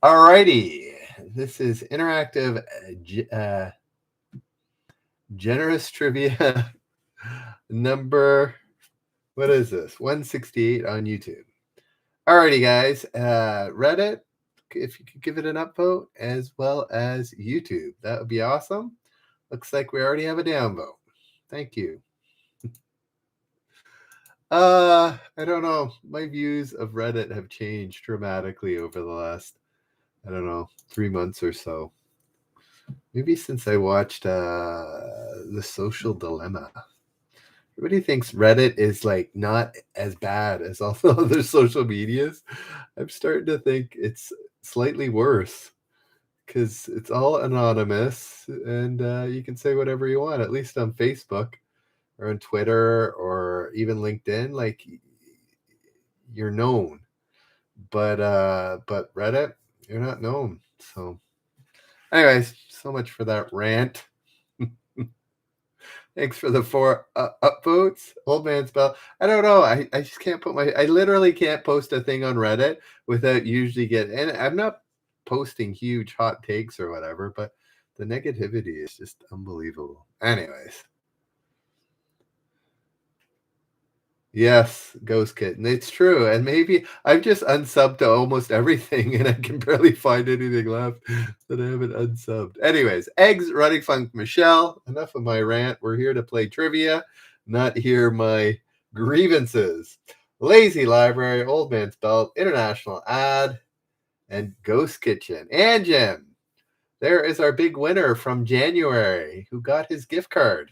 Alrighty, this is interactive, generous trivia number. What is this? 168 on YouTube. Alrighty, guys. Reddit, if you could give it an upvote, as well as YouTube, that would be awesome. Looks like we already have a downvote. Thank you. I don't know. My views of Reddit have changed dramatically over the last, 3 months or so. Maybe since I watched The Social Dilemma. Everybody thinks Reddit is like not as bad as all the other social medias. I'm starting to think it's slightly worse because it's all anonymous and you can say whatever you want, at least on Facebook or on Twitter or even LinkedIn. Like you're known, but Reddit, you're not known. So, anyways, so much for that rant. Thanks for the 4 upvotes. Old man spell. I don't know. I just can't I literally can't post a thing on Reddit without usually and I'm not posting huge hot takes or whatever, but the negativity is just unbelievable. Anyways. Yes, Ghost Kitten. It's true. And maybe I've just unsubbed to almost everything and I can barely find anything left that I haven't unsubbed. Anyways, Eggs Running Funk Michelle. Enough of my rant. We're here to play trivia, not hear my grievances. Lazy Library, Old Man's Belt, International Ad, and Ghost Kitchen. And Jim, there is our big winner from January who got his gift card.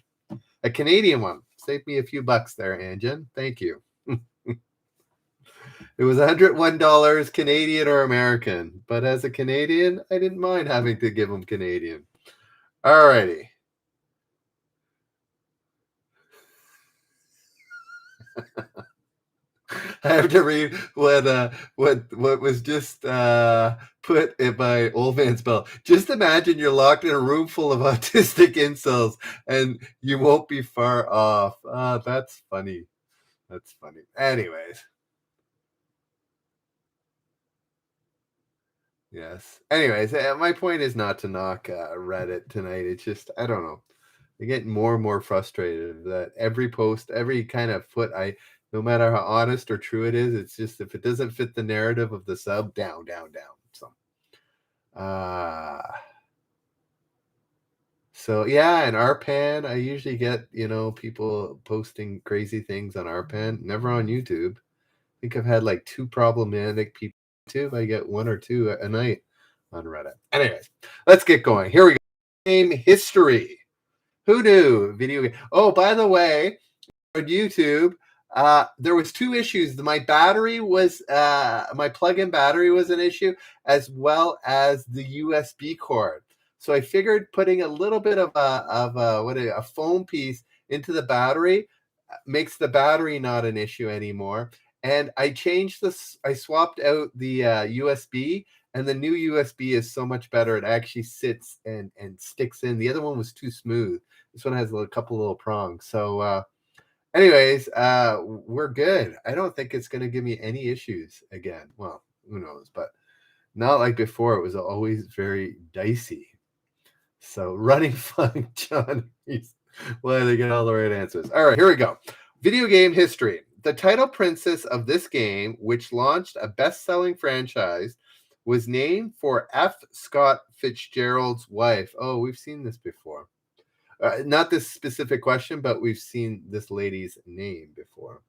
A Canadian one. Saved me a few bucks there, Anjan. Thank you. It was $101 Canadian or American. But as a Canadian, I didn't mind having to give them Canadian. Alrighty. I have to read what was just put in my old man's belt. Just imagine you're locked in a room full of autistic incels and you won't be far off. That's funny. That's funny. Anyways. Yes. Anyways, my point is not to knock Reddit tonight. It's just, I don't know. I get more and more frustrated that every post, every kind of no matter how honest or true it is, it's just if it doesn't fit the narrative of the sub, down. So yeah, in RPAN, I usually get, people posting crazy things on RPAN, never on YouTube. I think I've had like 2 problematic people on YouTube. I get 1 or 2 a night on Reddit. Anyways, let's get going. Here we go. Game history. Who knew? Video game. Oh, by the way, on YouTube, there was 2 issues. My battery was my plug-in battery was an issue, as well as the USB cord. So I figured putting a little bit of a foam piece into the battery makes the battery not an issue anymore. And I changed this. I swapped out the USB, and the new USB is so much better. It actually sits and sticks in. The other one was too smooth. This one has a couple little prongs. So anyways, we're good. I don't think it's going to give me any issues again. Well, who knows? But not like before. It was always very dicey. So running fun, John. Well, they get all the right answers. All right, here we go. Video game history. The title princess of this game, which launched a best-selling franchise, was named for F. Scott Fitzgerald's wife. Oh, we've seen this before. Not this specific question, but we've seen this lady's name before.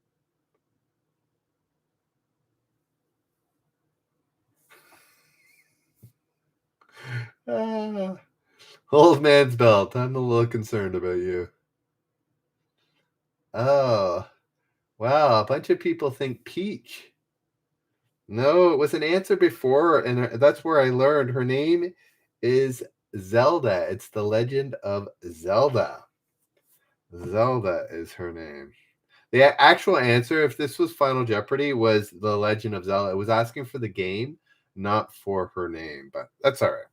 Old man's belt. I'm a little concerned about you. Oh, wow. A bunch of people think Peach. No, it was an answer before, and that's where I learned her name is Zelda. It's the Legend of Zelda. Zelda is her name. The actual answer, if this was Final Jeopardy, was The Legend of Zelda. It was asking for the game, not for her name, but that's all right.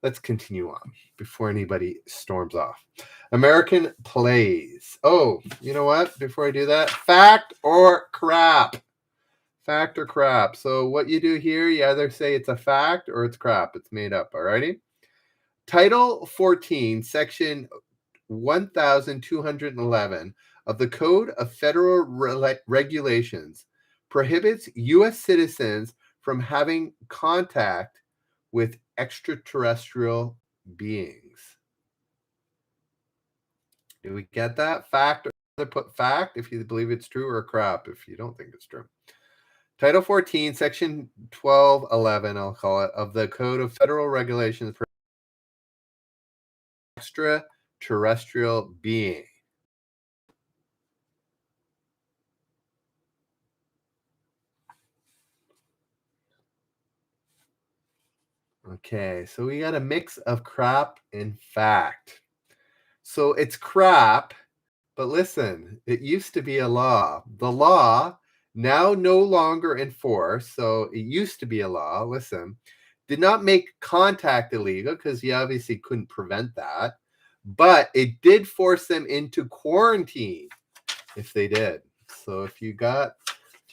Let's continue on before anybody storms off. American plays. Oh, you know what? Before I do that, fact or crap? Fact or crap? So what you do here, you either say it's a fact or it's crap. It's made up. Alrighty. Title 14, Section 1211 of the Code of Federal Regulations prohibits U.S. citizens from having contact with extraterrestrial beings. Do we get that? Fact, or put fact if you believe it's true, or crap if you don't think it's true. Title 14, Section 1211, I'll call it, of the Code of Federal Regulations for extraterrestrial being. Okay, so we got a mix of crap and fact. So it's crap, but listen, it used to be a law. The law, now no longer in force, so it used to be a law, listen, did not make contact illegal because you obviously couldn't prevent that, but it did force them into quarantine if they did. So if you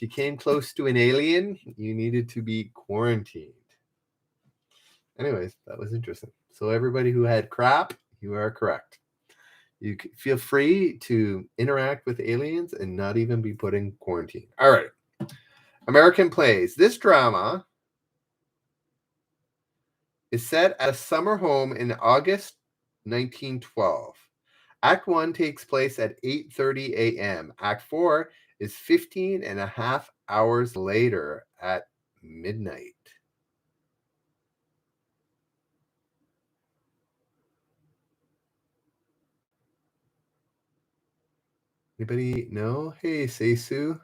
came close to an alien, you needed to be quarantined. Anyways, that was interesting. So everybody who had crap, you are correct. You feel free to interact with aliens and not even be put in quarantine. All right. American plays. This drama is set at a summer home in August 1912. Act 1 takes place at 8:30 a.m. Act 4 is 15 and a half hours later at midnight. Anybody know? Hey, Seisu.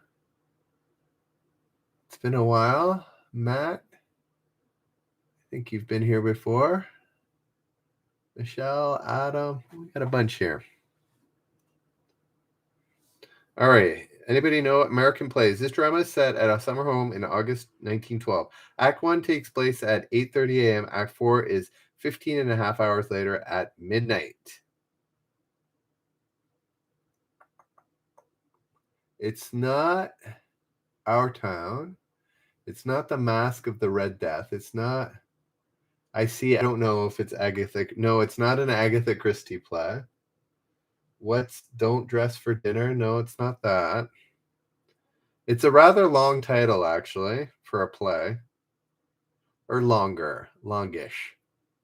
It's been a while. Matt, I think you've been here before. Michelle, Adam, we got a bunch here. All right. Anybody know American plays? This drama is set at a summer home in August 1912. Act 1 takes place at 8:30 a.m. Act 4 is 15 and a half hours later at midnight. It's not Our Town. It's not The Mask of the Red Death. It's not. I don't know if it's Agatha. No, it's not an Agatha Christie play. What's Don't Dress for Dinner? No, it's not that. It's a rather long title, actually, for a play. Or longer. Longish.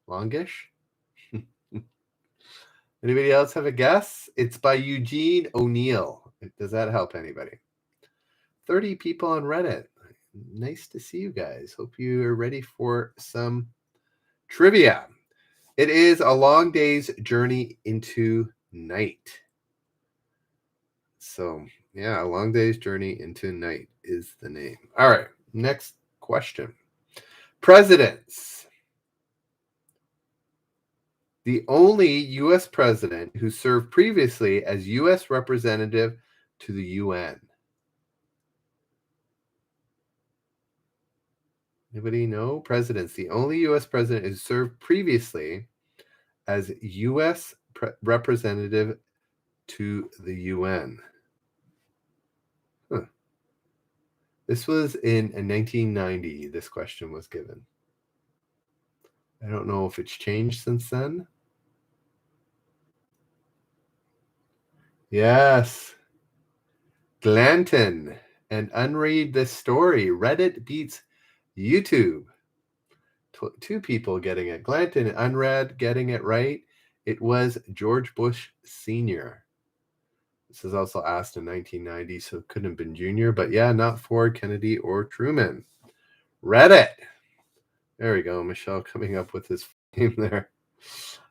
Longish? Anybody else have a guess? It's by Eugene O'Neill. Does that help anybody? 30 people on Reddit. Nice to see you guys. Hope you are ready for some trivia. It is A Long Day's Journey into Night. So, yeah, A Long Day's Journey into Night is the name. All right, next question. Presidents. The only U.S. president who served previously as U.S. representative to the UN. Anybody know? Presidents. The only U.S. president who served previously as U.S. representative to the UN. Huh. This was in 1990, this question was given. I don't know if it's changed since then. Yes. Glanton. And Unread This Story. Reddit beats YouTube. Two people getting it. Glanton and Unread getting it right. It was George Bush Sr. This is also asked in 1990, so it couldn't have been Junior. But yeah, not Ford, Kennedy, or Truman. Reddit. There we go. Michelle coming up with his name there.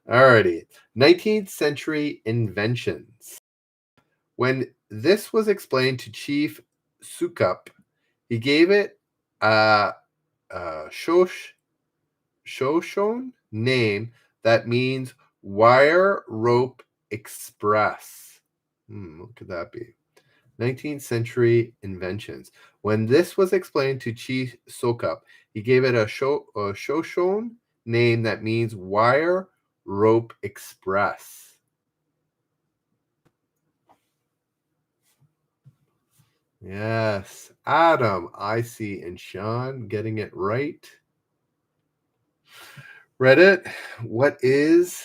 Alrighty. 19th century inventions. When this was explained to Chief Sukup, he gave it a Shoshone name that means wire rope express. What could that be? 19th century inventions. When this was explained to Chief Sukup, he gave it a Shoshone name that means wire rope express. Yes. Adam, I see, and Sean getting it right. Reddit, what is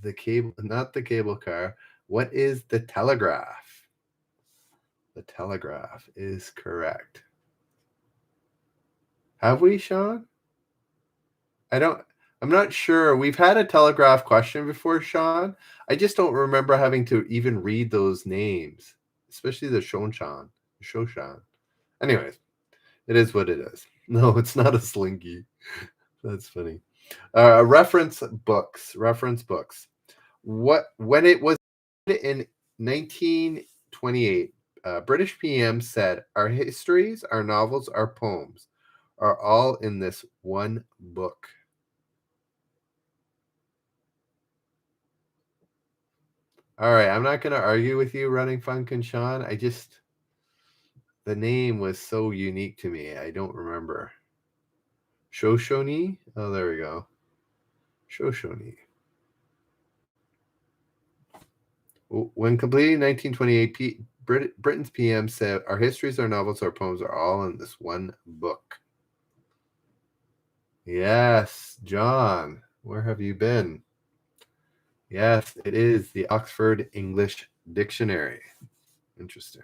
the cable, not the cable car, what is the telegraph? The telegraph is correct. Have we, Sean? I'm not sure. We've had a telegraph question before, Sean. I just don't remember having to even read those names, especially the Shonshan, Shoshan. Anyways, it is what it is. No, it's not a slinky. That's funny. Reference books. Reference books. When it was in 1928, British PM said, "Our histories, our novels, our poems are all in this one book." All right, I'm not going to argue with you, Running Funk and Sean. The name was so unique to me. I don't remember. Shoshone? Oh, there we go. Shoshone. When completing 1928, Britain's PM said, "Our histories, our novels, our poems are all in this one book." Yes, John, where have you been? Yes, it is the Oxford English Dictionary. Interesting.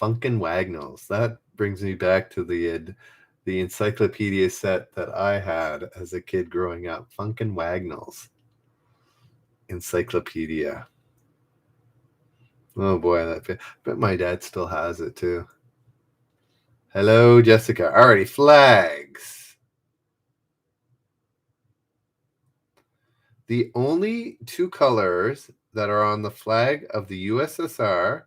Funkin' Wagnalls. That brings me back to the encyclopedia set that I had as a kid growing up. Funkin' Wagnalls encyclopedia. Oh boy, I bet my dad still has it too. Hello, Jessica. Alrighty, flags. The only two colors that are on the flag of the USSR,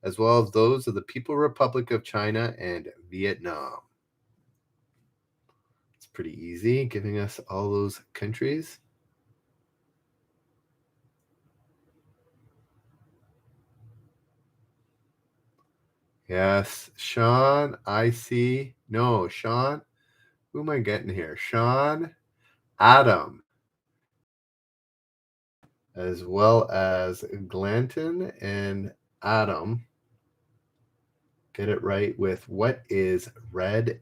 as well as those of the People Republic of China and Vietnam. It's pretty easy, giving us all those countries. Yes, Sean, I see. No, Sean. Who am I getting here? Sean, Adam, as well as Glanton and Adam. Get it right with what is red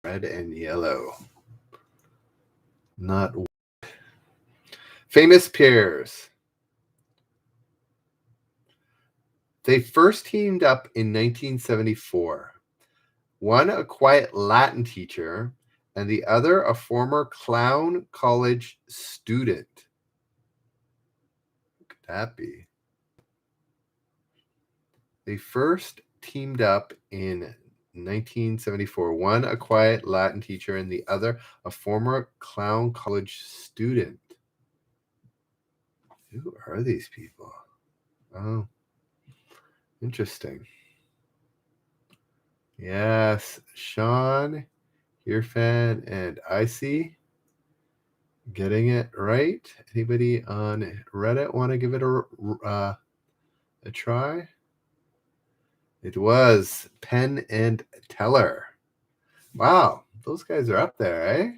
and yellow. Not famous pairs. They first teamed up in 1974. One a quiet Latin teacher, and the other a former clown college student. Who could that be? They first teamed up in 1974. One a quiet Latin teacher, and the other a former clown college student. Who are these people? Oh, interesting. Yes, Sean, your fan, and Icy getting it right. Anybody on Reddit want to give it a try? It was Penn and Teller. Wow, those guys are up there, eh?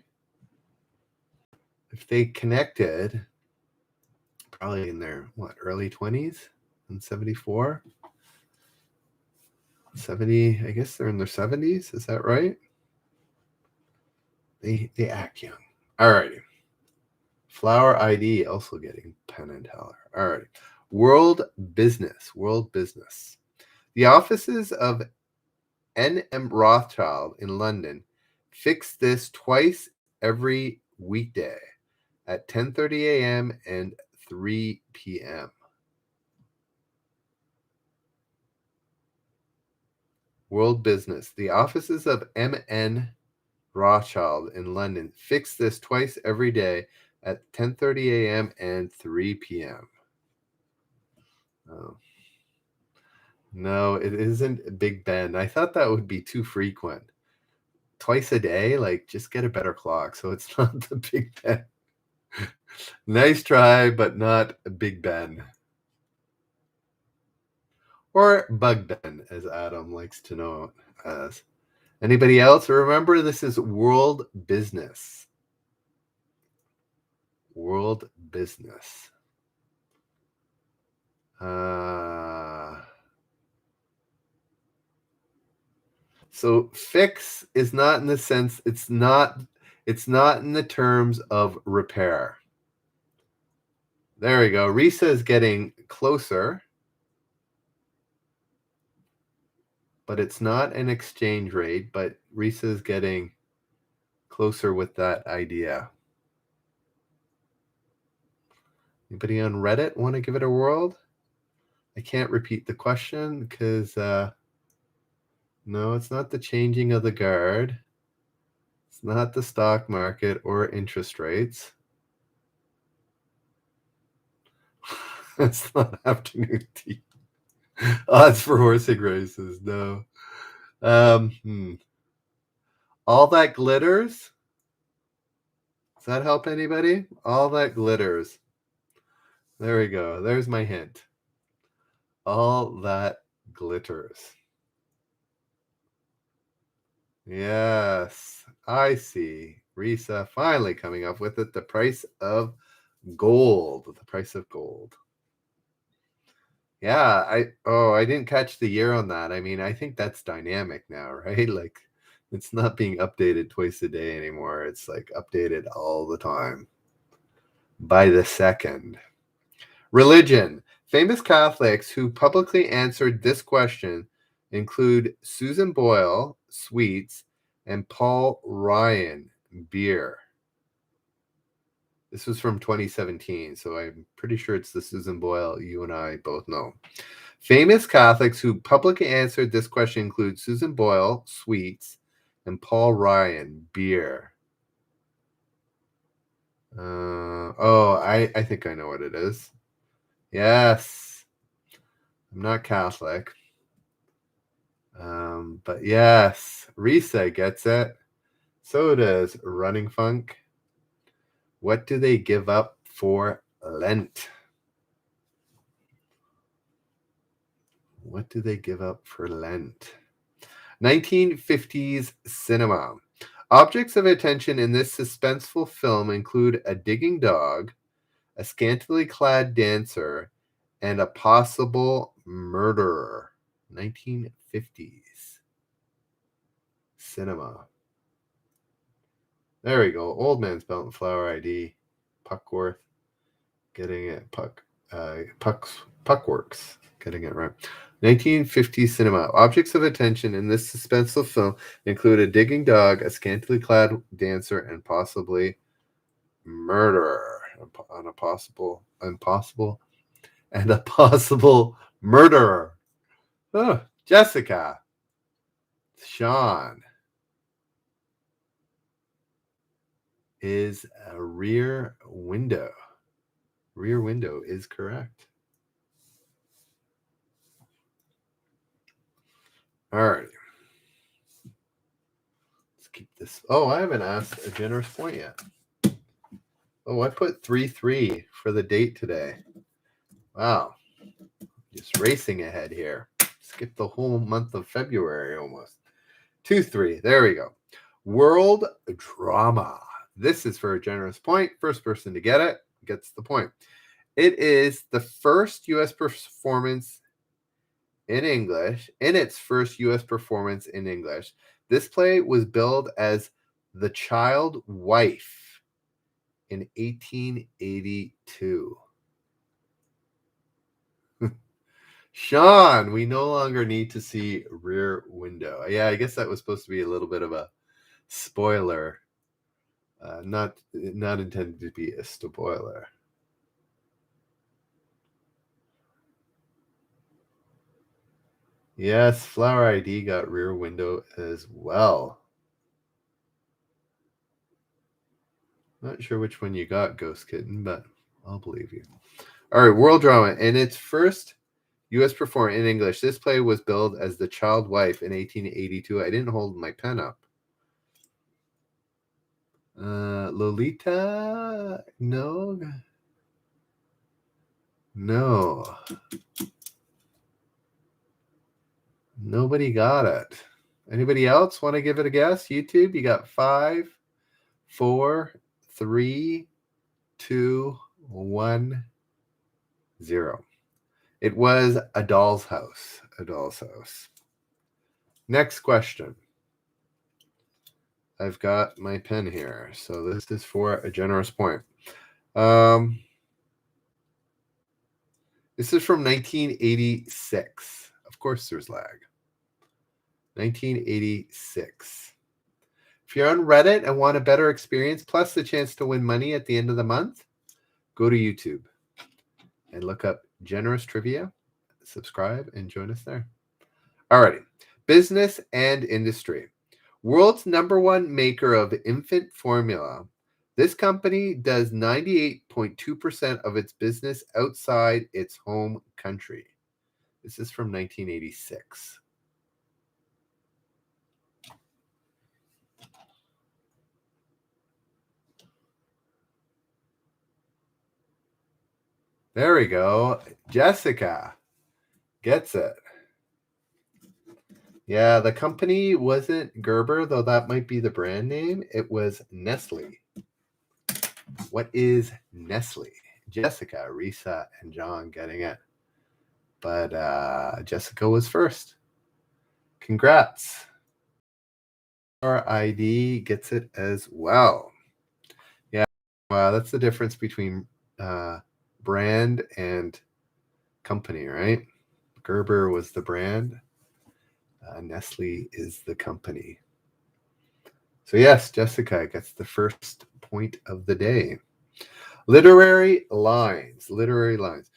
If they connected, probably in their early 20s in 74. 70, I guess they're in their 70s. Is that right? They act young. All righty. Flower ID also getting Penn and Teller. All right. World business. The offices of N.M. Rothschild in London fix this twice every weekday at 10:30 a.m. and 3 p.m. World business. The offices of M.N. Rothschild in London fix this twice every day at 10:30 a.m. and 3 p.m. Oh. No, it isn't Big Ben. I thought that would be too frequent. Twice a day, like just get a better clock. So it's not the Big Ben. Nice try, but not Big Ben. Or Bug Ben, as Adam likes to know it as. Anybody else? Remember, this is world business. World business. So fix is not in the sense, it's not in the terms of repair. There we go. Risa is getting closer, but it's not an exchange rate, but Risa is getting closer with that idea. Anybody on Reddit want to give it a whirl? I can't repeat the question because no, it's not the changing of the guard. It's not the stock market or interest rates. It's not afternoon tea. Odds for horsing races. No. All that glitters. Does that help anybody? All that glitters. There we go. There's my hint. All that glitters. Yes, I see. Risa finally coming up with it. The price of gold. The price of gold. Yeah, I didn't catch the year on that. I mean, I think that's dynamic now, right? Like it's not being updated twice a day anymore. It's like updated all the time by the second. Religion. Famous Catholics who publicly answered this question include Susan Boyle, sweets, and Paul Ryan, beer. This was from 2017, so I'm pretty sure it's the Susan Boyle you and I both know. Famous Catholics who publicly answered this question include Susan Boyle, sweets, and Paul Ryan, beer. I think I know what it is. Yes. I'm not Catholic. But yes, Risa gets it. So does Running Funk. What do they give up for Lent? What do they give up for Lent? 1950s cinema. Objects of attention in this suspenseful film include a digging dog, a scantily clad dancer, and a possible murderer. 1950s cinema. There we go. Old Man's Belt and Flower ID. Puckworth getting it. Puckworks getting it right. 1950s cinema. Objects of attention in this suspenseful film include a digging dog, a scantily clad dancer, and possibly murderer. And a possible murderer. Oh, Jessica. Sean. Is a Rear Window. Rear Window is correct. All right. Let's keep this. Oh, I haven't asked a generous point yet. Oh, I put 3-3 for the date today. Wow. Just racing ahead here. Skip the whole month of February almost. 2-3. There we go. World drama. This is for a generous point. First person to get it gets the point. It is the first U.S. performance in English. In its first U.S. performance in English, this play was billed as The Child Wife in 1882. Sean, we no longer need to see Rear Window. Yeah, I guess that was supposed to be a little bit of a spoiler. Not intended to be a spoiler. Yes, Flower ID got Rear Window as well. Not sure which one you got, Ghost Kitten, but I'll believe you. All right, world drama. In its first U.S. performance in English, this play was billed as The Child Wife in 1882. I didn't hold my pen up. Lolita? No. Nobody got it. Anybody else want to give it a guess? YouTube, you got 5, 4, 3, 2, 1, 0. It was A Doll's House. A Doll's House. Next question. I've got my pen here. So this is for a generous point. This is from 1986. Of course, there's lag. 1986. If you're on Reddit and want a better experience, plus the chance to win money at the end of the month, go to YouTube and look up Generous Trivia, subscribe, and join us there. Alrighty. Business and industry. World's #1 maker of infant formula. This company does 98.2% of its business outside its home country. This is from 1986. There we go. Jessica gets it. Yeah, the company wasn't Gerber, though that might be the brand name. It was Nestle. What is Nestle? Jessica, Risa, and John getting it. But Jessica was first. Congrats. Our ID gets it as well. Yeah, wow, that's the difference between brand and company, right? Gerber was the brand. Nestle is the company. So yes, Jessica gets the first point of the day. Literary lines. Literary lines.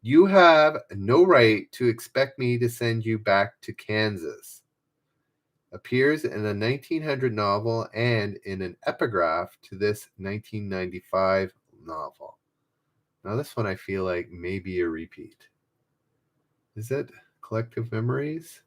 You have no right to expect me to send you back to Kansas. Appears in a 1900 novel and in an epigraph to this 1995 novel. Now this one I feel like may be a repeat. Is it Collective Memories?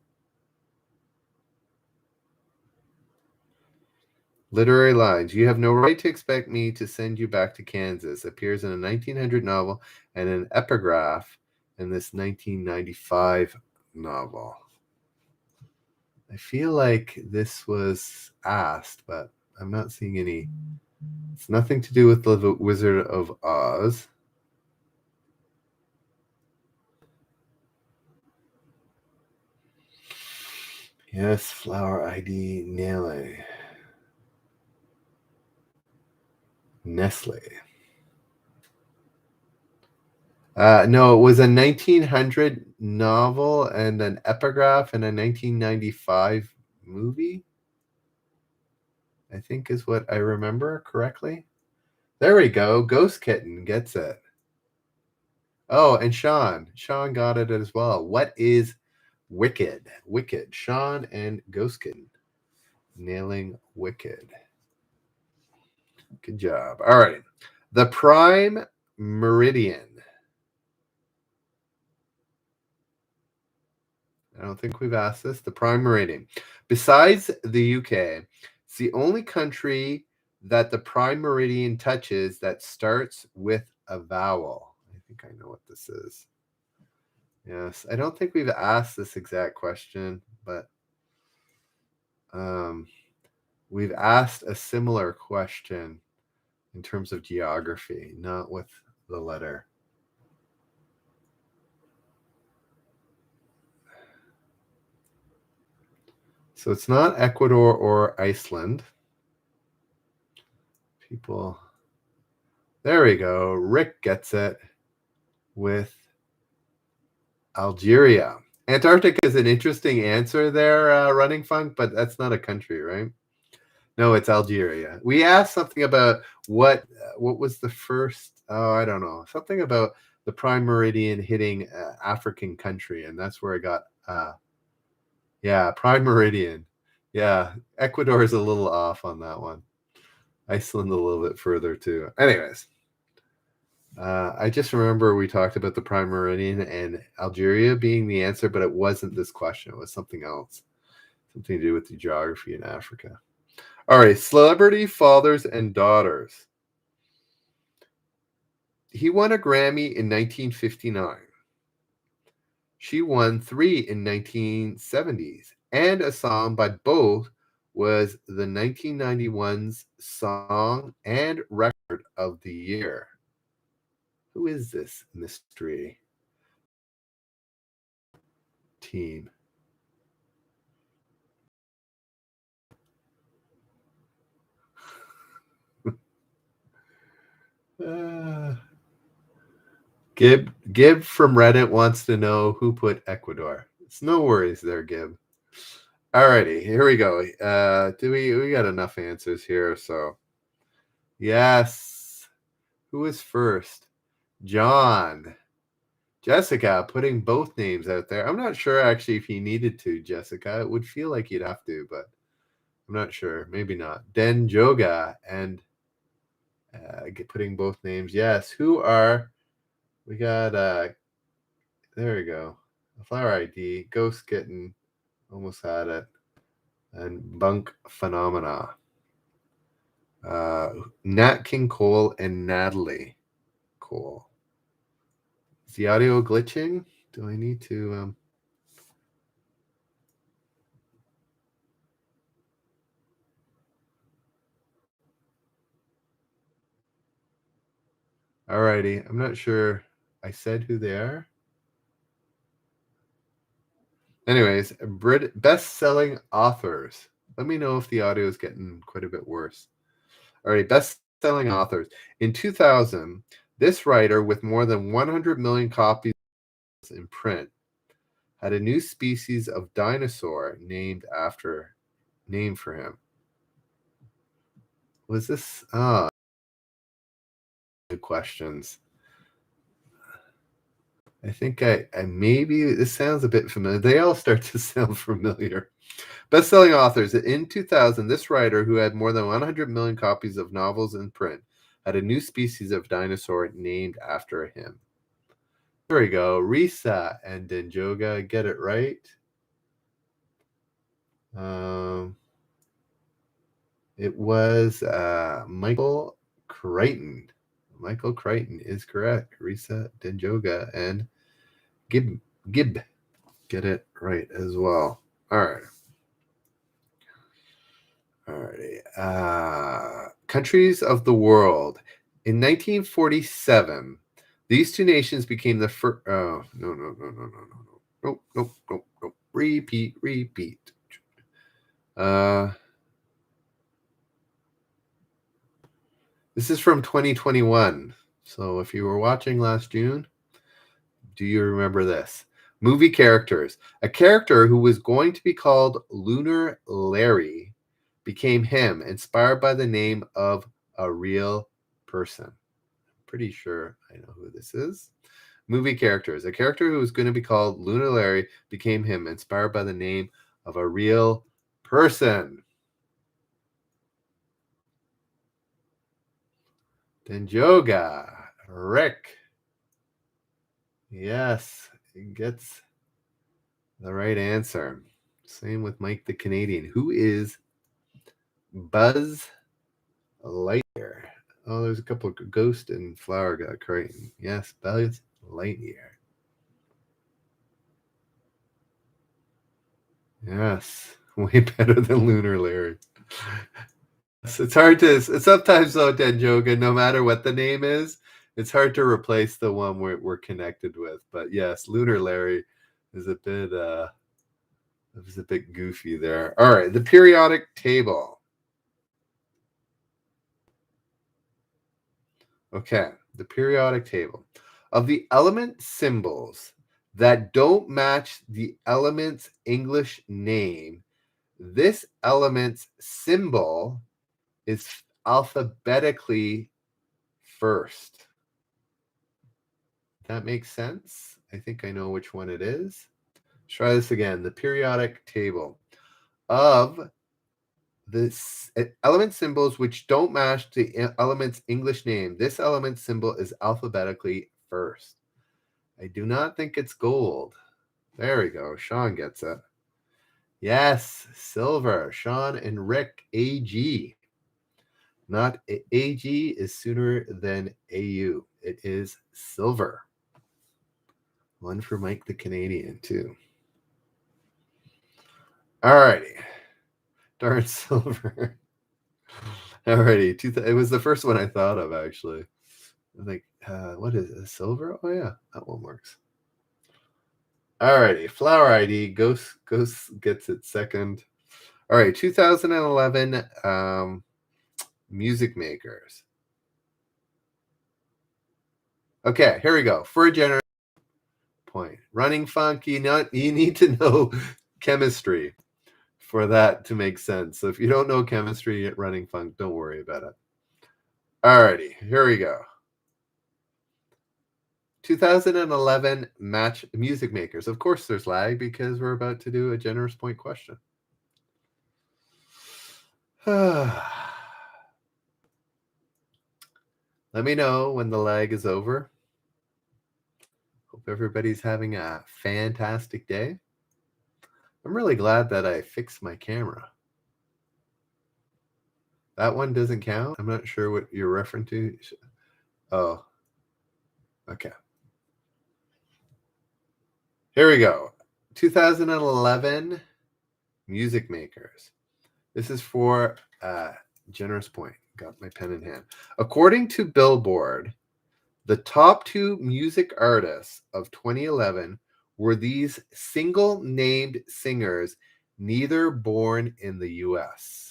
Literary lines. You have no right to expect me to send you back to Kansas. Appears in a 1900 novel and an epigraph in this 1995 novel. I feel like this was asked, but I'm not seeing any. It's nothing to do with the Wizard of Oz. Yes, Flower ID Nelly. Nestle. No, it was a 1900 novel and an epigraph in a 1995 movie, I think is what I remember correctly. There we go. Ghost Kitten gets it. Oh, and Sean got it as well. What is Wicked? Wicked. Sean and Ghost Kitten nailing Wicked. Good job. All right. The Prime Meridian. I don't think we've asked this. The Prime Meridian. Besides the UK, it's the only country that the Prime Meridian touches that starts with a vowel. I think I know what this is. Yes, I don't think we've asked this exact question, but we've asked a similar question in terms of geography, not with the letter. So it's not Ecuador or Iceland. People. There we go. Rick gets it with Algeria. Antarctica is an interesting answer there, Running Funk, but that's not a country, right? No, it's Algeria. We asked something about what was the first, oh, I don't know, something about the Prime Meridian hitting African country, and that's where I got, yeah, Prime Meridian. Yeah, Ecuador is a little off on that one. Iceland a little bit further too. Anyways, I just remember we talked about the Prime Meridian and Algeria being the answer, but it wasn't this question. It was something else, something to do with the geography in Africa. All right, celebrity fathers and daughters. He won a Grammy in 1959. She won 3 in 1970s, and a song by both was the 1991's Song and Record of the Year. Who is this mystery? team. Gib from Reddit wants to know who put Ecuador. It's no worries there, Gib. Alrighty, here we go. We got enough answers here, so yes. Who is first? John. Jessica putting both names out there. I'm not sure actually if he needed to, Jessica. It would feel like you'd have to, but I'm not sure. Maybe not. Den Joga and putting both names. Yes. We got there we go. Flower ID, Ghost Kitten, almost had it. And Bunk Phenomena. Nat King Cole and Natalie Cole. Is the audio glitching? Do I need to Alrighty. I'm not sure I said who they are. Anyways, best-selling authors. Let me know if the audio is getting quite a bit worse. All right, best-selling authors. In 2000, this writer, with more than 100 million copies in print, had a new species of dinosaur named for him. Was this? Good questions. I think I maybe this sounds a bit familiar. They all start to sound familiar. Best-selling authors. In 2000, this writer, who had more than 100 million copies of novels in print, had a new species of dinosaur named after him. There we go. Risa and Denjoga get it right. It was Michael Crichton. Michael Crichton is correct. Risa Denjoga and Gib get it right as well. All right. Alrighty. Countries of the world. In 1947, these two nations became the first. Oh, no. Nope. Repeat. This is from 2021. So if you were watching last June, do you remember this? Movie characters. A character who was going to be called Lunar Larry became him, inspired by the name of a real person. Pretty sure I know who this is. Movie characters. A character who was going to be called Lunar Larry became him, inspired by the name of a real person. Denjoga. Rick. Yes, he gets the right answer. Same with Mike the Canadian. Who is Buzz Lightyear? Oh, there's a couple of Ghost and Flower got Crichton. Yes, Buzz Lightyear. Yes, way better than Lunar Larry. It's hard to. It's sometimes though, Denjoga. No matter what the name is, it's hard to replace the one we're connected with. But yes, Lunar Larry is a bit. It was a bit goofy there. All right, the periodic table. Okay, the periodic table of the element symbols that don't match the element's English name. This element's symbol is alphabetically first. That makes sense. I think I know which one it is. Let's try this again. The periodic table of the element symbols which don't match the element's English name. This element symbol is alphabetically first. I do not think it's gold. There we go. Sean gets it. Yes, silver. Sean and Rick, AG. Not AG is sooner than AU. It is silver. One for Mike the Canadian, too. Alrighty. Darn silver. Alrighty. It was the first one I thought of, actually. Like, what is it? Silver? Oh, yeah. That one works. Alrighty, Flower ID. Ghost gets it second. All right, 2011 music makers. Okay, here we go. For a general point, running funk. You need to know chemistry for that to make sense. So if you don't know chemistry at running funk, don't worry about it. Alrighty, here we go. 2011 match music makers. Of course, there's lag because we're about to do a generous point question. Let me know when the lag is over. Hope everybody's having a fantastic day. I'm really glad that I fixed my camera. That one doesn't count. I'm not sure what you're referring to. Oh, okay. Here we go. 2011 music makers. This is for generous point. Got my pen in hand. According to Billboard, the top 2 music artists of 2011 were these single named singers, neither born in the US.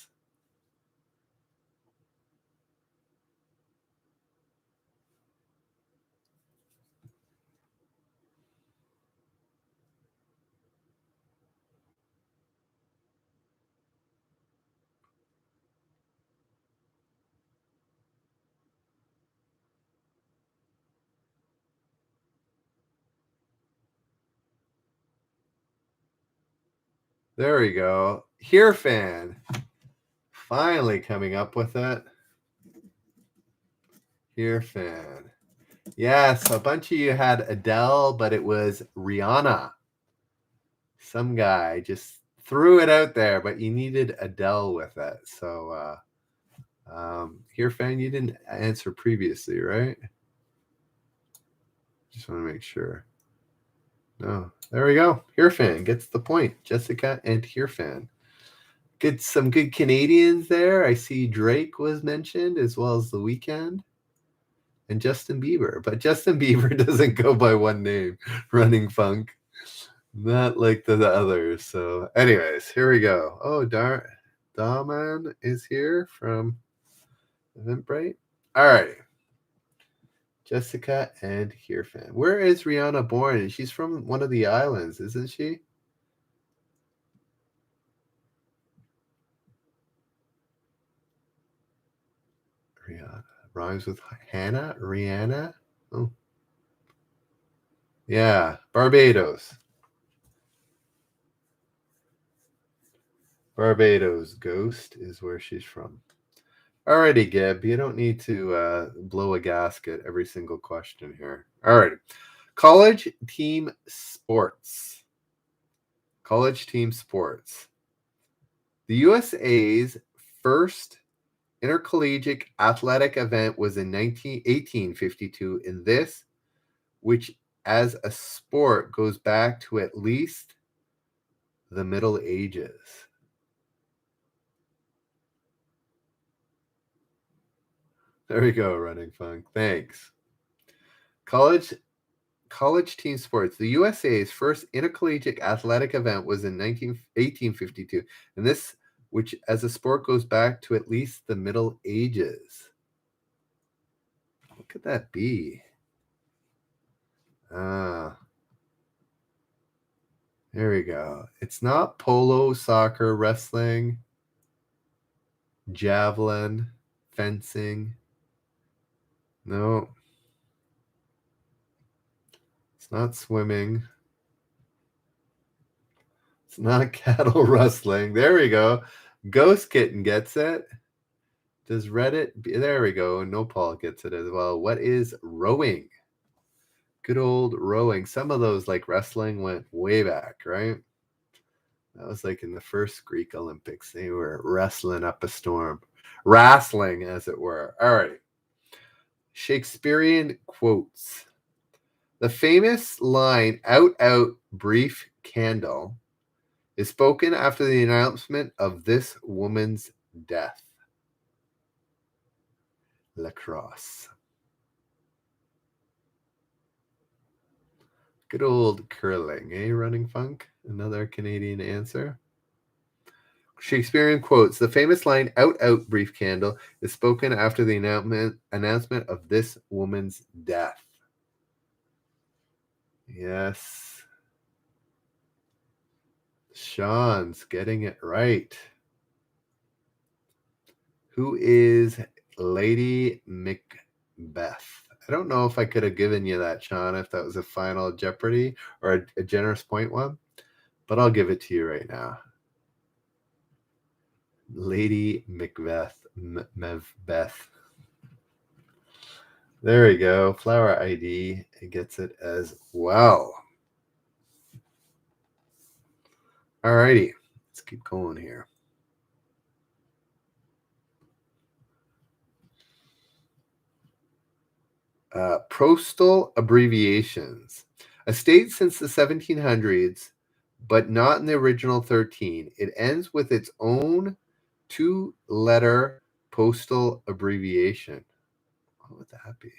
There we go. Here fan. Finally coming up with it. Here fan. Yes, a bunch of you had Adele, but it was Rihanna. Some guy just threw it out there, but you needed Adele with it. So here fan, you didn't answer previously, right? Just want to make sure. No, there we go. Here fan gets the point. Jessica and Here fan. Some good Canadians there. I see Drake was mentioned as well as The Weeknd and Justin Bieber. But Justin Bieber doesn't go by one name, Running Funk. Not like the others. So, anyways, here we go. Oh, Daman is here from Eventbrite. All right. Jessica and Here fan. Where is Rihanna born? She's from one of the islands, isn't she? Rihanna. Rhymes with Hannah? Rihanna? Oh. Yeah. Barbados. Barbados. Ghost is where she's from. Alrighty, Gib. You don't need to blow a gasket every single question here. Alrighty. College team sports. College team sports. The USA's first intercollegiate athletic event was in 1852. In this, which as a sport goes back to at least the Middle Ages. There we go, Running Funk. Thanks. College team sports. The USA's first intercollegiate athletic event was in 1852, and this, which as a sport goes back to at least the Middle Ages. What could that be? There we go. It's not polo, soccer, wrestling, javelin, fencing. No. It's not swimming. It's not cattle rustling. There we go. Ghost Kitten gets it. Does Reddit? There we go. Nopal gets it as well. What is rowing? Good old rowing. Some of those, like wrestling, went way back, right? That was like in the first Greek Olympics. They were wrestling up a storm. Wrestling, as it were. All right. Shakespearean quotes. The famous line, out, out, brief candle, is spoken after the announcement of this woman's death. Lacrosse. Good old curling, eh, Running Funk? Another Canadian answer. Shakespearean quotes. The famous line, out, out, brief candle, is spoken after the announcement of this woman's death. Yes. Sean's getting it right. Who is Lady Macbeth? I don't know if I could have given you that, Sean, if that was a final Jeopardy or a generous point one, but I'll give it to you right now. Lady Macbeth. Macbeth. There we go. Flower ID gets it as well. Alrighty, let's keep going here. Postal abbreviations. A state since the 1700s, but not in the original 13. It ends with its own two-letter postal abbreviation. What would that be?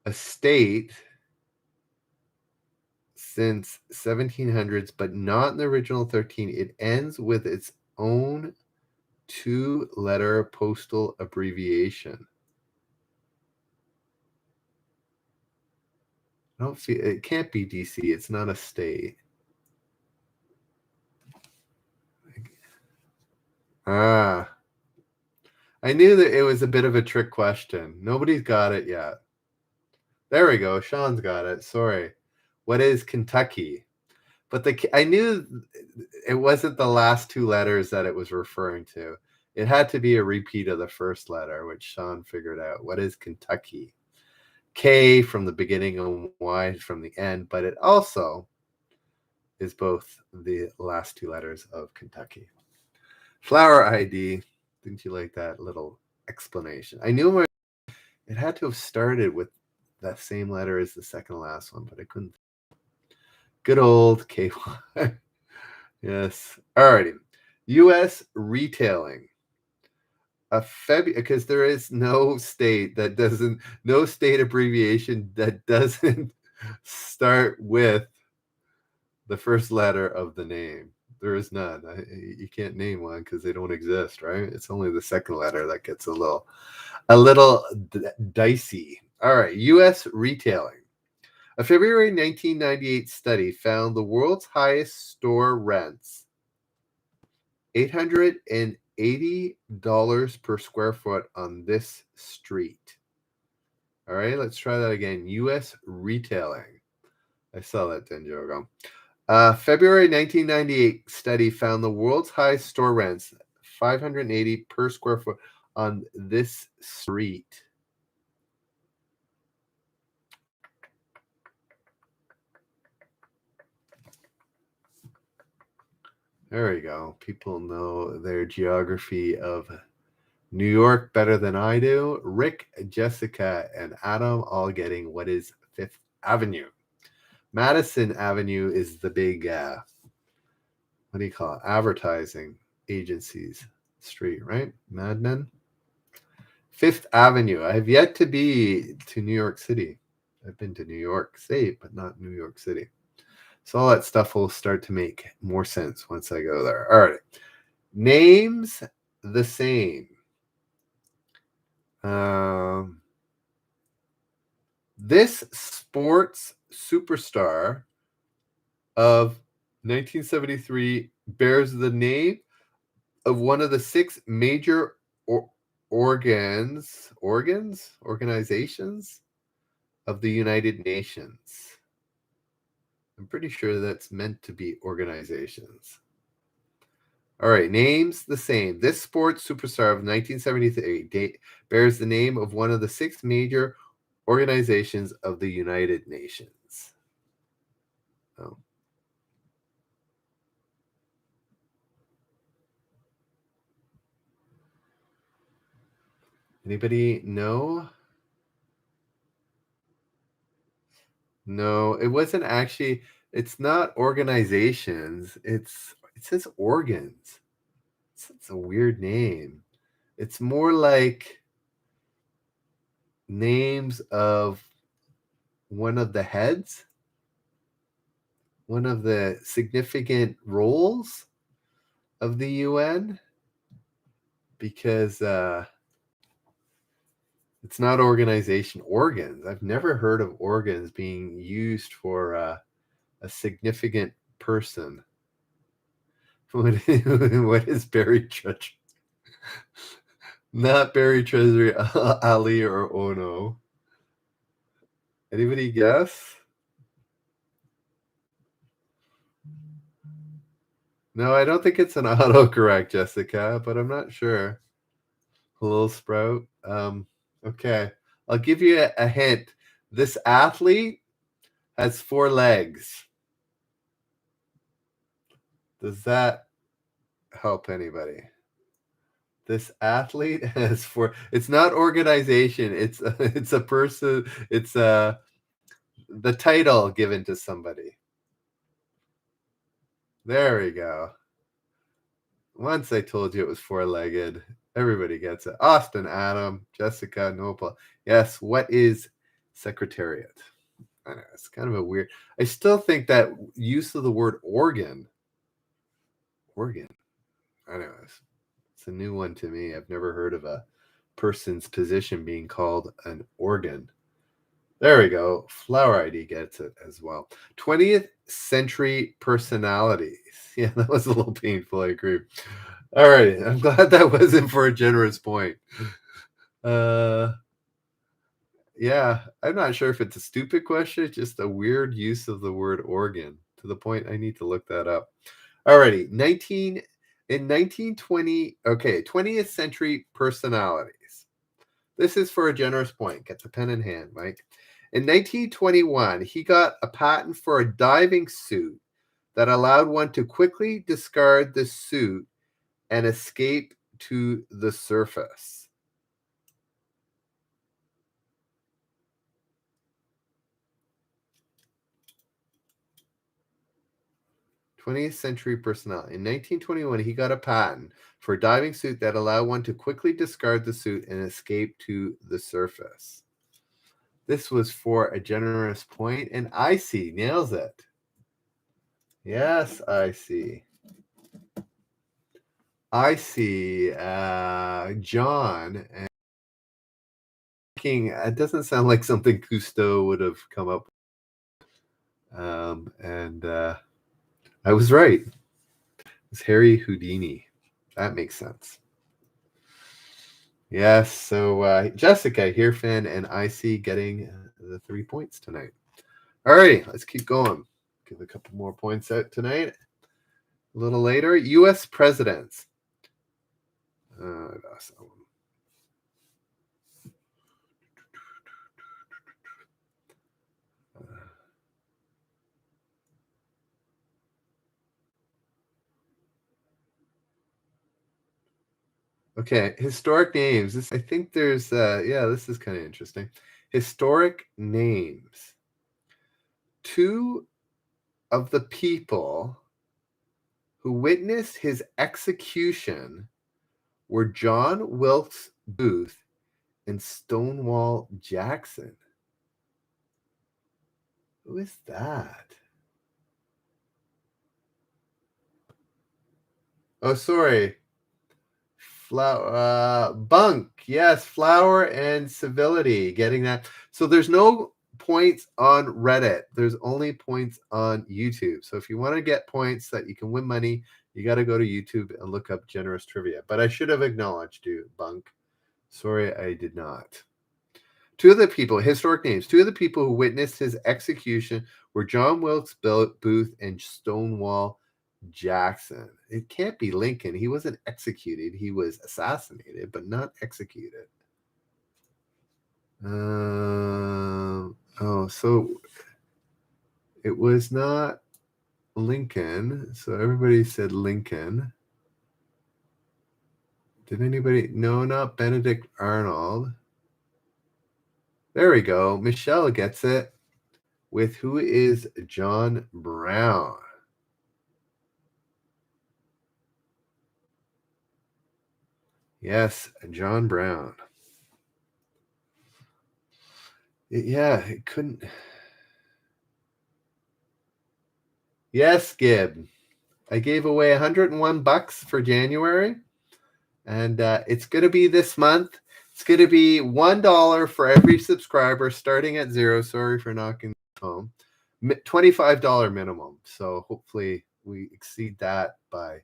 A state since 1700s, but not in the original 13. It ends with its own two-letter postal abbreviation. I don't see it. Can't be DC. It's not a state. I knew that it was a bit of a trick question. Nobody's got it yet. There we go. Sean's got it. Sorry. What is Kentucky? But I knew it wasn't the last two letters that it was referring to. It had to be a repeat of the first letter, which Sean figured out. What is Kentucky? K from the beginning and Y from the end, but it also is both the last two letters of Kentucky. Flower ID. Didn't you like that little explanation? I knew it had to have started with that same letter as the second last one, but I couldn't. Good old KY. Yes. Alrighty. U.S. retailing. Because there is no state abbreviation that doesn't start with the first letter of the name. There is none. You can't name one because they don't exist, right? It's only the second letter that gets a little dicey. All right, U.S. retailing. A February 1998 study found the world's highest store rents, $880 per square foot on this street. All right, let's try that again. U.S. retailing. I saw that, Denjogo. February 1998 study found the world's highest store rents, $580 per square foot on this street. There we go. People know their geography of New York better than I do. Rick, Jessica, and Adam all getting what is Fifth Avenue. Madison Avenue is the big, what do you call it? Advertising agencies street, right? Madmen. Fifth Avenue. I have yet to be to New York City. I've been to New York State, but not New York City. So all that stuff will start to make more sense once I go there. All right. Names the same. This sports superstar of 1973 bears the name of one of the six major organizations of the United Nations. I'm pretty sure that's meant to be organizations. All right, names the same. This sports superstar of 1973 bears the name of one of the six major organizations of the United Nations. Oh. Anybody know? No, it wasn't actually. It's not organizations. It says organs. It's a weird name. It's more like names of one of the heads, one of the significant roles of the UN, because it's not organization organs. I've never heard of organs being used for a significant person. What is buried treasure? Not buried treasure, Ali or Ono. Anybody guess? No, I don't think it's an autocorrect, Jessica, but I'm not sure. Little Sprout. Okay. I'll give you a hint. This athlete has 4 legs. Does that help anybody? This athlete has 4. It's not organization. It's a person. It's the title given to somebody. There we go. Once I told you it was 4-legged. Everybody gets it. Austin, Adam, Jessica, Nopal. Yes, what is Secretariat? I know, it's kind of a weird. I still think that use of the word organ. Organ. I know. It's a new one to me. I've never heard of a person's position being called an organ. There we go. Flower ID gets it as well. 20th century personalities. Yeah, that was a little painful. I agree. All right. I'm glad that wasn't for a generous point. Yeah, I'm not sure if it's a stupid question, just a weird use of the word organ to the point I need to look that up. Alrighty, 1920, okay, 20th century personalities. This is for a generous point. Get the pen in hand, Mike. In 1921, he got a patent for a diving suit that allowed one to quickly discard the suit and escape to the surface. 20th century personality. In 1921, he got a patent for a diving suit that allowed one to quickly discard the suit and escape to the surface. This was for a generous point, and Icy nails it. Yes, Icy. Icy, John, and King. It doesn't sound like something Cousteau would have come up with. And I was right. It's Harry Houdini. That makes sense. Yes, so Jessica, Finn, and IC getting the 3 points tonight. All right, let's keep going. Give a couple more points out tonight. A little later, U.S. presidents. Okay, historic names. I think there's, this is kind of interesting. Historic names. 2 of the people who witnessed his execution were John Wilkes Booth and Stonewall Jackson. Who is that? Oh, sorry. Bunk. Yes, flower and civility. Getting that. So there's no points on Reddit. There's only points on YouTube. So if you want to get points that you can win money, you got to go to YouTube and look up generous trivia. But I should have acknowledged you, Bunk. Sorry, I did not. 2 of the people, historic names, 2 of the people who witnessed his execution were John Wilkes Booth and Stonewall Jackson. It can't be Lincoln. He wasn't executed. He was assassinated, but not executed. So it was not Lincoln. So everybody said Lincoln. Did anybody? No, not Benedict Arnold. There we go. Michelle gets it with who is John Brown. Yes, John Brown. Yeah, it couldn't. Yes, Gib. I gave away $101 for January, and it's going to be this month. It's going to be $1 for every subscriber, starting at 0. Sorry for knocking home. $25 minimum. So hopefully we exceed that by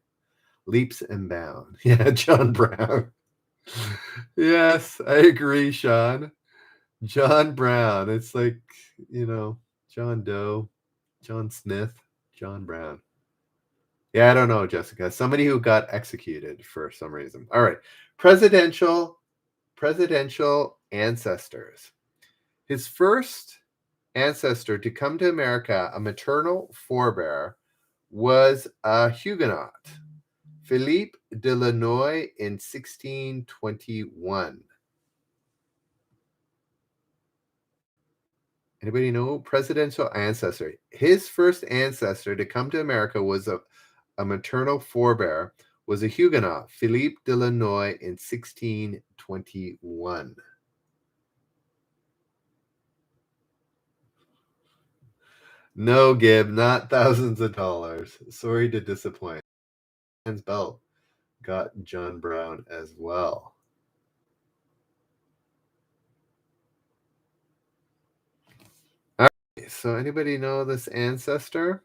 leaps and bounds. Yeah, John Brown. Yes, I agree, Sean. John Brown. It's like, John Doe, John Smith, John Brown. Yeah, I don't know, Jessica. Somebody who got executed for some reason. All right. Presidential ancestors. His first ancestor to come to America, a maternal forebear, was a Huguenot, Philippe de Lannoy, in 1621. Anybody know presidential ancestor? His first ancestor to come to America was a maternal forebear, was a Huguenot, Philippe de Lannoy, in 1621. No, Gib, not thousands of dollars. Sorry to disappoint. Hans Belt got John Brown as well. All right, so anybody know this ancestor?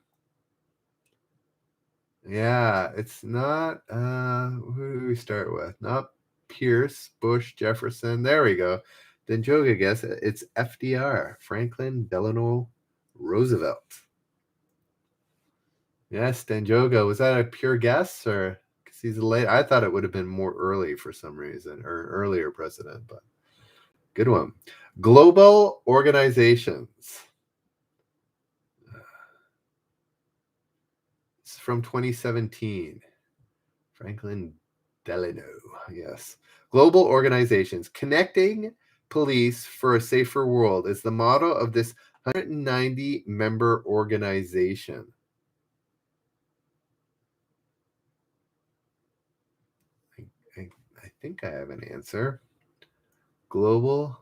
Yeah, it's not, who do we start with? Not Pierce, Bush, Jefferson. There we go. Then Joga, guess it's FDR, Franklin Delano Roosevelt. Yes, Danjoga. Was that a pure guess, or because he's late? I thought it would have been more early for some reason, or an earlier president, but good one. Global organizations. It's from 2017. Franklin Delano. Yes. Global organizations. Connecting police for a safer world is the motto of this 190 member organization. I think I have an answer. Global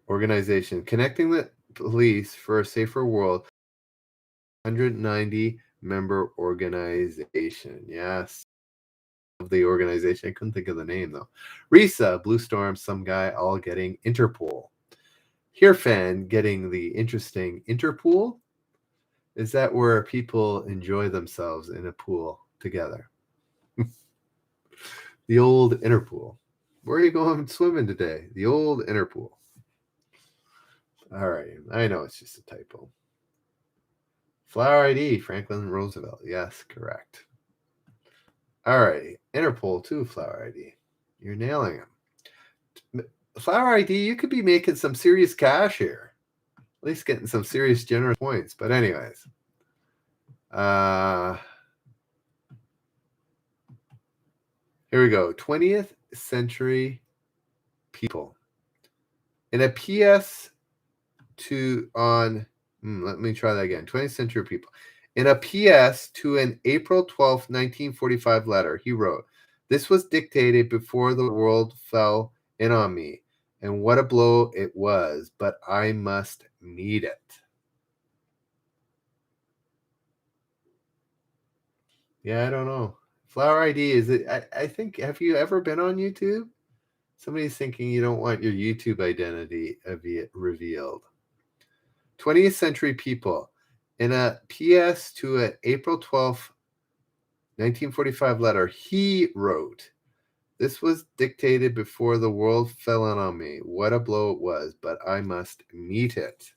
organization connecting the police for a safer world. 190 member organization. Yes. Of the organization. I couldn't think of the name though. Risa, Blue Storm, some guy, all getting Interpol. Hirfan getting the interesting Interpool. Is that where people enjoy themselves in a pool together? The old Interpool. Where are you going swimming today? The old Interpool. All right. I know it's just a typo. Flower ID, Franklin Roosevelt. Yes, correct. All right. Interpol too, Flower ID. You're nailing them. Flower ID, you could be making some serious cash here. At least getting some serious generous points. But anyways. Here we go. 20th century people. In a PS let me try that again. 20th century people. In a PS to an April 12th, 1945 letter, he wrote, "This was dictated before the world fell in on me, and what a blow it was, but I must meet it." Yeah, I don't know. Flower ID, is it? I think, have you ever been on YouTube? Somebody's thinking you don't want your YouTube identity revealed. 20th century people. In a PS to an April 12th, 1945 letter, he wrote, "This was dictated before the world fell in on me. What a blow it was, but I must meet it."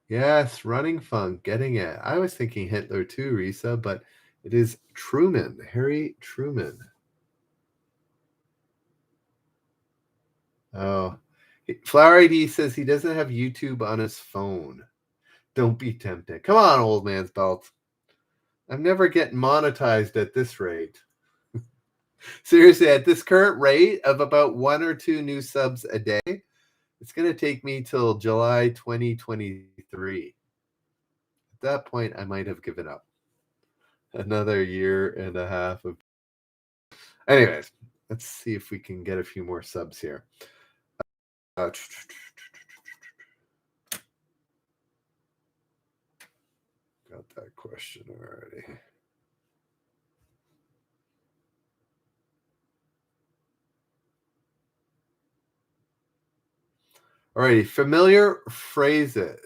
Yes, Running Funk, getting it. I was thinking Hitler too, Risa, but it is Truman, Harry Truman. Oh, Flower ID says he doesn't have YouTube on his phone. Don't be tempted. Come on, old man's belt. I'm never getting monetized at this rate. Seriously, at this current rate of about 1 or 2 new subs a day, it's gonna take me till July 2023. At that point, I might have given up. Another year and a half of. Anyways, let's see if we can get a few more subs here. Got that question already. Alrighty, familiar phrases.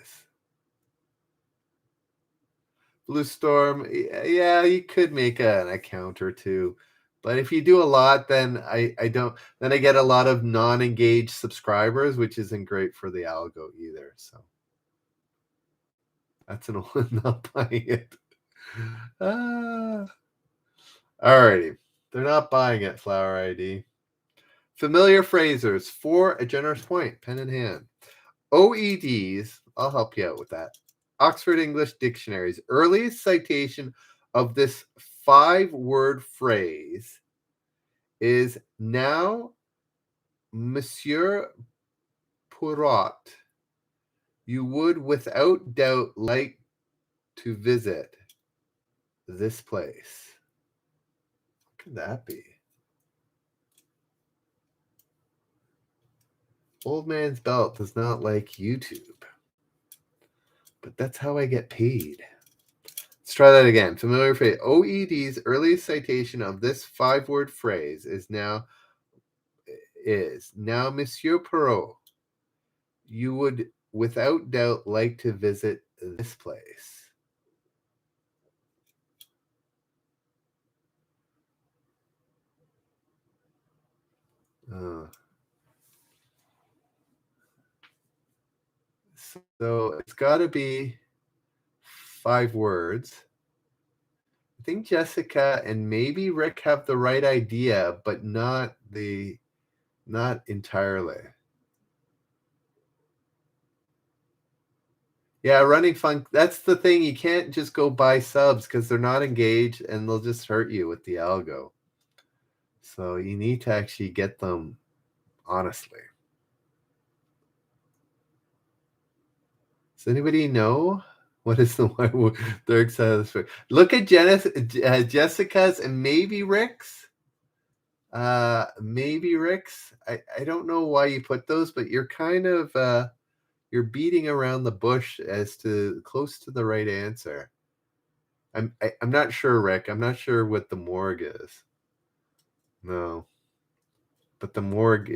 Blue Storm, yeah, you could make an account or two. But if you do a lot, then I don't. Then I get a lot of non-engaged subscribers, which isn't great for the algo either. So that's an old not buying it. Alrighty, they're not buying it. Flower ID. Familiar phrases for a generous point. Pen in hand. OEDs. I'll help you out with that. Oxford English Dictionary's earliest citation of this 5-word phrase is now Monsieur Poirot. You would without doubt like to visit this place. What could that be? Old Man's Belt does not like YouTube, but that's how I get paid. Let's try that again. Familiar phrase. OED's earliest citation of this 5-word phrase is now Monsieur Perot. You would without doubt like to visit this place. So it's got to be 5 words. I think Jessica and maybe Rick have the right idea, but not entirely. Yeah, running fun. That's the thing. You can't just go buy subs because they're not engaged and they'll just hurt you with the algo. So you need to actually get them honestly. Does anybody know what is the one they're excited for? Look at Jessica's and maybe Rick's. Maybe Rick's. I don't know why you put those, but you're kind of you're beating around the bush as to close to the right answer. I'm not sure, Rick. I'm not sure what the morgue is. No, but the morgue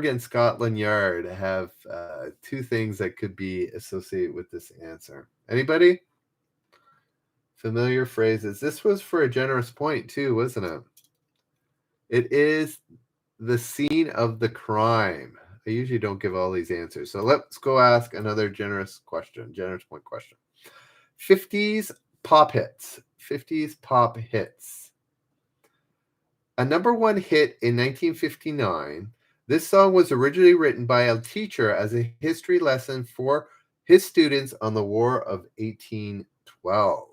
and Scotland Yard have 2 things that could be associated with this answer. Anybody? Familiar phrases. This was for a generous point too, wasn't it? It is the scene of the crime. I usually don't give all these answers. So let's go ask another generous point question. 50s pop hits. 50s pop hits. A number 1 hit in 1959, this song was originally written by a teacher as a history lesson for his students on the War of 1812.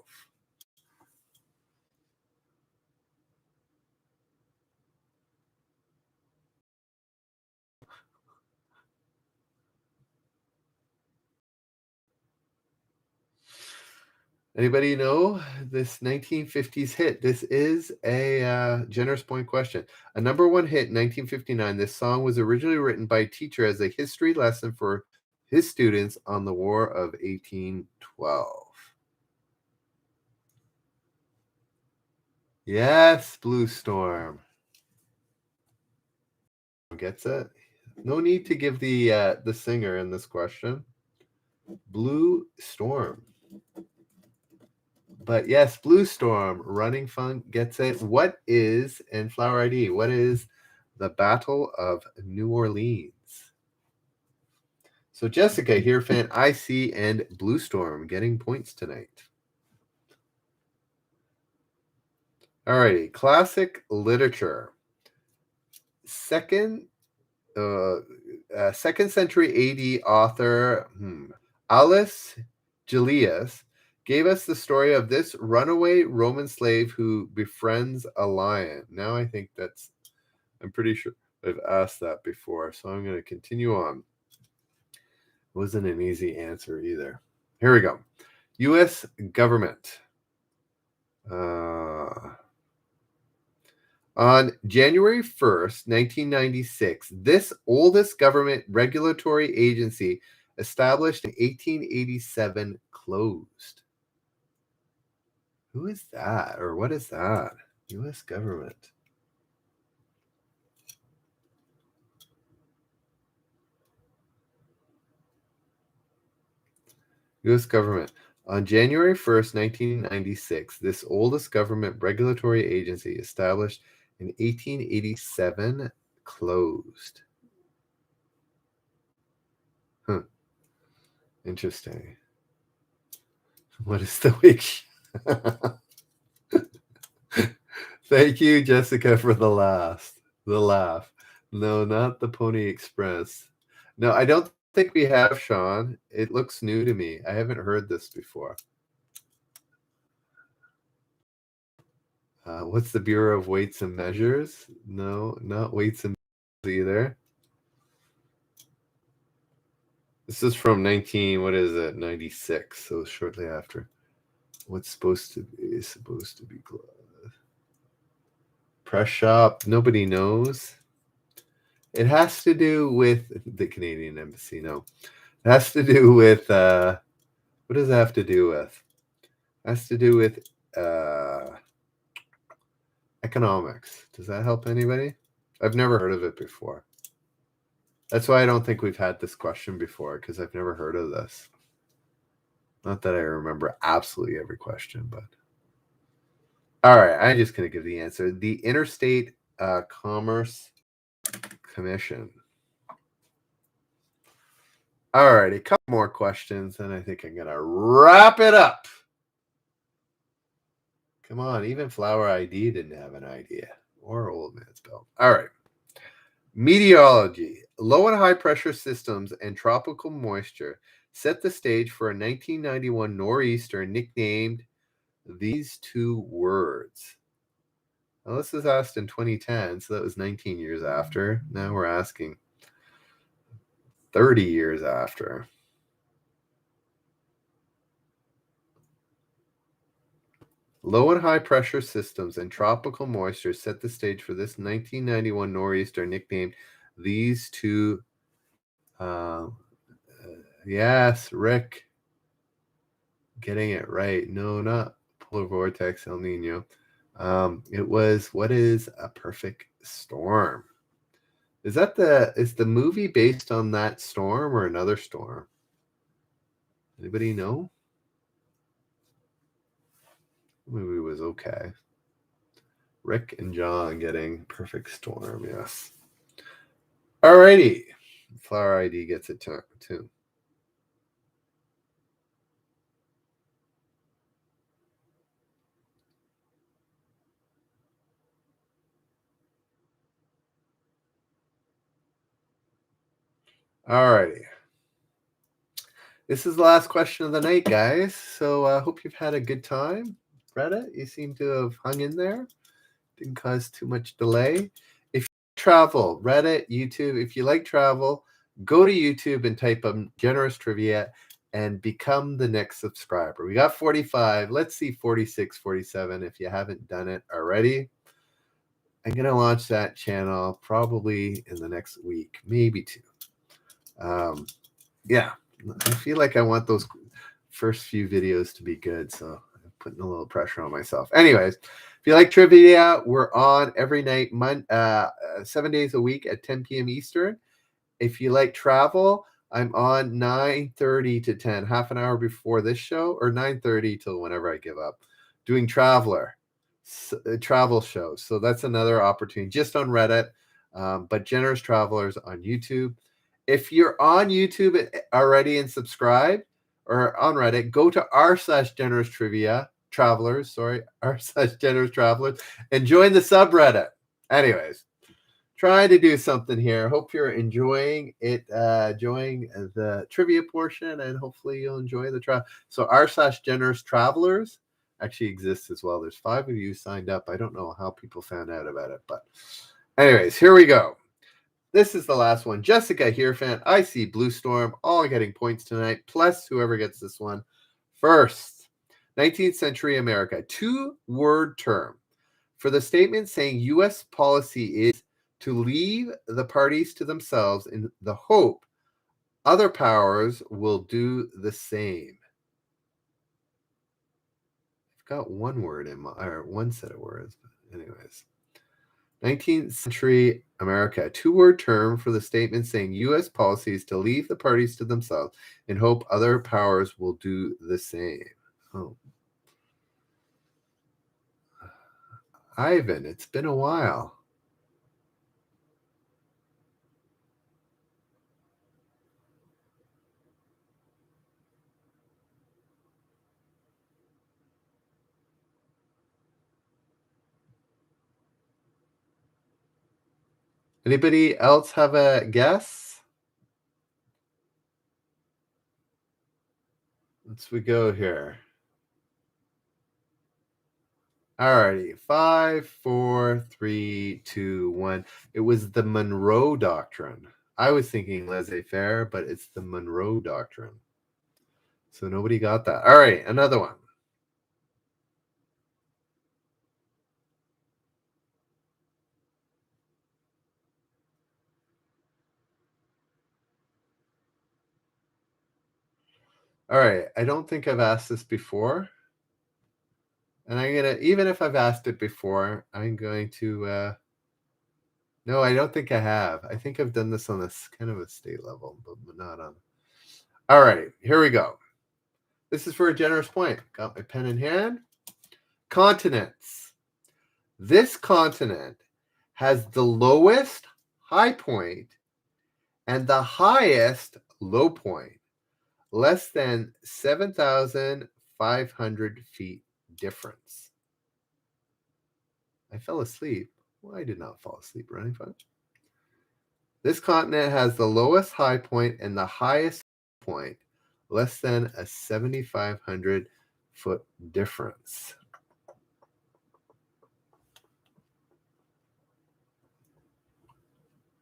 Anybody know this 1950s hit? This is a generous point question. A number 1 hit in 1959. This song was originally written by a teacher as a history lesson for his students on the War of 1812. Yes, Blue Storm. Gets it? No need to give the singer in this question. Blue Storm. But yes, Blue Storm, Running Funk gets it. What is, and Flower ID, what is the Battle of New Orleans? So Jessica, here fan IC and Blue Storm getting points tonight. Alrighty, classic literature. Second century AD author Alice Julius gave us the story of this runaway Roman slave who befriends a lion. Now I think I'm pretty sure I've asked that before, so I'm going to continue on. It wasn't an easy answer either. Here we go. U.S. government. On January 1st, 1996, this oldest government regulatory agency established in 1887 closed. Who is that, or what is that? U.S. government. U.S. government. On January 1st, 1996, this oldest government regulatory agency established in 1887 closed. Huh. Interesting. What is the wig? Thank you, Jessica, for the laugh. No, not the Pony Express. No, I don't think we have, Sean. It looks new to me. I haven't heard this before. What's the Bureau of Weights and Measures? No, not Weights and Measures either. This is from 96, so shortly after. What's supposed to be closed? Press shop. Nobody knows. It has to do with the Canadian Embassy. No, it has to do with what does it have to do with? It has to do with economics. Does that help anybody? I've never heard of it before. That's why I don't think we've had this question before, because I've never heard of this. Not that I remember absolutely every question, but all right, I'm just going to give the answer. The Interstate Commerce Commission. All right, a couple more questions, and I think I'm going to wrap it up. Come on, even Flower ID didn't have an idea, or Old Man's Belt. All right. Meteorology. Low and high pressure systems and tropical moisture set the stage for a 1991 nor'easter nicknamed these two words. Well, this was asked in 2010, so that was 19 years after. Now we're asking 30 years after. Low and high pressure systems and tropical moisture set the stage for this 1991 nor'easter nicknamed these two. Yes, Rick. Getting it right. No, not polar vortex, El Nino. It was What is a Perfect Storm? Is the movie based on that storm or another storm? Anybody know? The movie was okay. Rick and John getting Perfect Storm, yes. Alrighty. Flower ID gets it too. Alrighty. This is the last question of the night, guys. So I hope you've had a good time. Reddit, you seem to have hung in there. Didn't cause too much delay. If you travel, Reddit, YouTube, if you like travel, go to YouTube and type in Generous Trivia and become the next subscriber. We got 45. Let's see 46, 47 if you haven't done it already. I'm going to launch that channel probably in the next week, maybe two. Yeah, I feel like I want those first few videos to be good, so I'm putting a little pressure on myself. Anyways, if you like trivia, we're on every night, 7 days a week at 10 p.m. Eastern. If you like travel, I'm on 9:30 to 10, half an hour before this show, or 9:30 till whenever I give up, doing travel shows. So that's another opportunity, just on Reddit, but Generous Travelers on YouTube. If you're on YouTube already and subscribe, or on Reddit, go to r/Generous Trivia Travelers, r/Generous Travelers, and join the subreddit. Anyways, Trying to do something here. Hope you're enjoying it, enjoying the trivia portion, and hopefully you'll enjoy the trial. So r/generous travelers actually exists as well. There's 5 of you signed up. I don't know how people found out about it, but anyways, here we go. This is the last one. Jessica here, fan. I see Blue Storm all getting points tonight, plus whoever gets this one first. 19th century America, 2-word term for the statement saying U.S. policy is to leave the parties to themselves in the hope other powers will do the same. I've got one word in my, or one set of words, but anyways. 19th century America, 2-word term for the statement saying U.S. policy is to leave the parties to themselves in hope other powers will do the same. Oh. Ivan, it's been a while. Anybody else have a guess? Let's we go here. Alrighty, 5, 4, 3, 2, 1. It was the Monroe Doctrine. I was thinking laissez-faire, but it's the Monroe Doctrine. So nobody got that. All right, another one. All right, I don't think I've asked this before. And I'm going to, even if I've asked it before, I'm going to, no, I don't think I have. I think I've done this on this kind of a state level, but not on. All right, here we go. This is for a generous point. Got my pen in hand. Continents. This continent has the lowest high point and the highest low point, less than 7,500 feet difference. I fell asleep. Well, I did not fall asleep running fun. This continent has the lowest high point and the highest point, less than a 7,500 foot difference.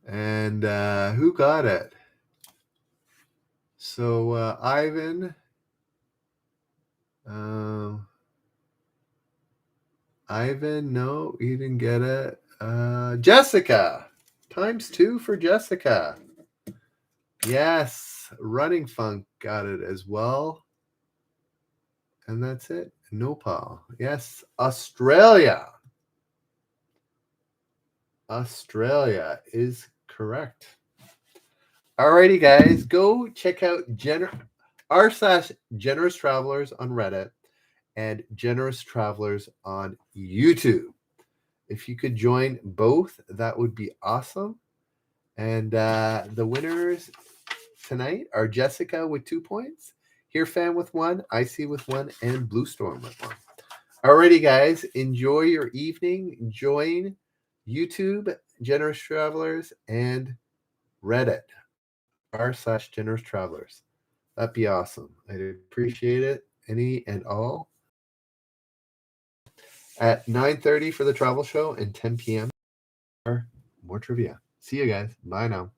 And who got it? So Ivan, no, you didn't get it. Jessica, ×2 for Jessica. Yes, Running Funk got it as well. And that's it. Nopal. Yes, Australia. Australia is correct. Alrighty, guys, go check out r/Generous Travelers on Reddit and Generous Travelers on YouTube. If you could join both, that would be awesome. And the winners tonight are Jessica with 2 points, Here Fan with 1, IC with 1, and Blue Storm with 1. Alrighty, guys, enjoy your evening. Join YouTube, Generous Travelers, and Reddit, r/Generous Travelers. That'd be awesome. I'd appreciate it, any and all. At 9:30 for the travel show and 10 p.m. for more trivia. See you guys. Bye now.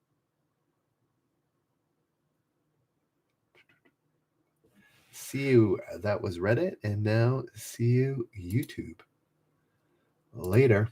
See you. That was Reddit, and now see you YouTube. Later.